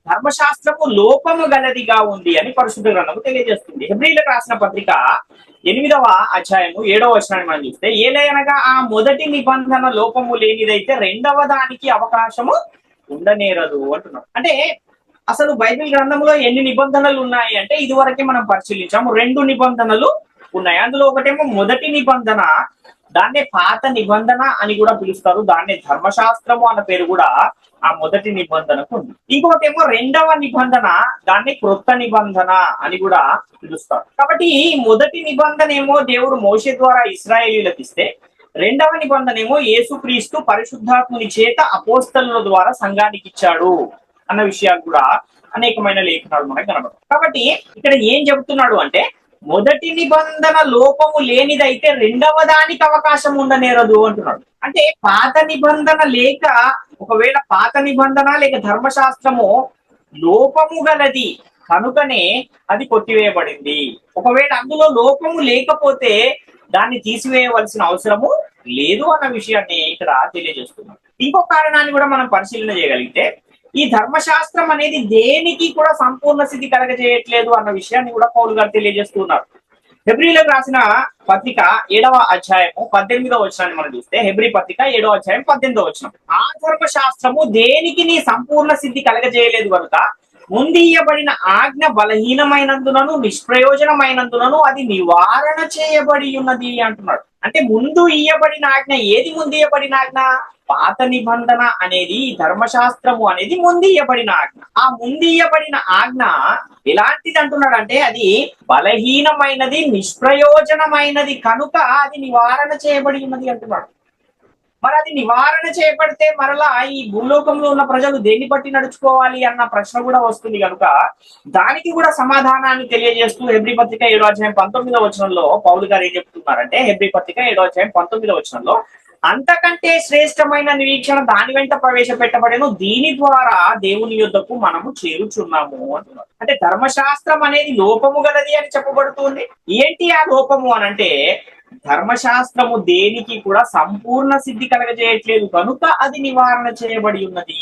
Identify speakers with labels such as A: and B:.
A: ధర్మశాస్త్రము లోపము గలదిగా ఉంది అని పరిశుద్ధ గ్రంథము తెలియజేస్తుంది. హెబ్రీయులకు రాసిన పత్రిక 8వ అధ్యాయము 7వ వచనాన్ని మనం చూస్తే, ఏలయనగా ఆ మొదటి నిబంధన లోపము లేనిదైతే రెండవ దానికి అవకాశము ఉండనేరదు అంటున్నాం. అంటే అసలు బైబిల్ గ్రంథంలో ఎన్ని నిబంధనలు ఉన్నాయి అంటే ఇదివరకే మనం పరిశీలించాము. 2 నిబంధనలు ఉన్నాయి. అందులో ఒకటేమో మొదటి నిబంధన, దాన్నే పాత నిబంధన అని కూడా పిలుస్తారు. దాన్నే ధర్మశాస్త్రము అన్న పేరు కూడా ఆ మొదటి నిబంధనకు ఉంది. ఇంకోటేమో రెండవ నిబంధన, దాన్ని క్రొత్త నిబంధన అని కూడా పిలుస్తారు. కాబట్టి ఈ మొదటి నిబంధన ఏమో దేవుడు మోషే ద్వారా ఇశ్రాయేలీయులకు ఇస్తే, రెండవ నిబంధన ఏమో యేసుక్రీస్తు పరిశుద్ధాత్ముని చేత అపోస్తలుల ద్వారా సంఘానికి ఇచ్చాడు అన్న విషయాలు కూడా అనేకమైన లేఖనాలు మనకు కనబడతాయి. కాబట్టి ఇక్కడ ఏం చెబుతున్నాడు అంటే, మొదటి నిబంధన లోపము లేనిదైతే రెండవ దానికి అవకాశం ఉండనేరదు అంటున్నాడు. అంటే పాత నిబంధన లేక, ఒకవేళ పాత నిబంధన లేక ధర్మశాస్త్రము లోపము గలది కనుకనే అది కొట్టివేయబడింది. ఒకవేళ అందులో లోపము లేకపోతే దాన్ని తీసివేయవలసిన అవసరము లేదు అన్న విషయాన్ని ఇక్కడ తెలియజేస్తున్నాడు. ఇంకో కారణాన్ని కూడా మనం పరిశీలన చేయగలిగితే, ఈ ధర్మశాస్త్రం అనేది దేనికి కూడా సంపూర్ణ స్థితి కలగజేయట్లేదు అన్న విషయాన్ని కూడా పౌలు గారు తెలియజేస్తున్నారు. హెబ్రీలకు రాసిన పత్రిక 7వ అధ్యాయము 18వ వచనాన్ని మనం చూస్తే, హెబ్రీ పత్రిక 7వ అధ్యాయం 18వ వచనం, ఆ ధర్మశాస్త్రము దేనికి నీ సంపూర్ణ స్థితి కలగజేయలేదు కనుక ముందీయబడిన ఆజ్ఞ బలహీనమైనందునను నిష్ప్రయోజనమైనందునను అది నివారణ చేయబడి ఉన్నది అంటున్నాడు. అంటే ముందు ఇయ్యబడిన ఆజ్ఞ ఏది? ముందు ఇయ్యబడిన ఆజ్ఞ పాత నిబంధన అనేది, ధర్మశాస్త్రము అనేది ముందు ఇయ్యబడిన ఆజ్ఞ. ఆ ముందు ఇయ్యబడిన ఆజ్ఞ ఎలాంటిది అంటున్నాడు అంటే, అది బలహీనమైనది, నిష్ప్రయోజనమైనది కనుక అది నివారణ చేయబడి ఉన్నది అంటున్నాడు. మరి అది నివారణ చేయబడితే మరలా ఈ భూలోకంలో ఉన్న ప్రజలు దేన్ని బట్టి నడుచుకోవాలి అన్న ప్రశ్న కూడా వస్తుంది. కనుక దానికి కూడా సమాధానాన్ని తెలియజేస్తూ హెబ్రీ పత్రిక 7వ అధ్యాయం 19వ వచనంలో పౌలు గారు ఏం చెప్తున్నారంటే, హెబ్రీ పత్రిక 7వ అధ్యాయం 19వ వచనంలో, అంతకంటే శ్రేష్టమైన నిరీక్షణ దాని వెంట ప్రవేశపెట్టబడేను, దీని ద్వారా దేవుని యొద్దకు మనము చేరుచున్నాము అంటున్నారు. అంటే ధర్మశాస్త్రం అనేది లోపము గలది అని చెప్పబడుతుంది. ఏంటి ఆ లోపము అనంటే, ధర్మశాస్త్రము దేనికి కూడా సంపూర్ణ సిద్ధి కలగజేయట్లేదు కనుక అది నివారణ చేయబడి ఉన్నది.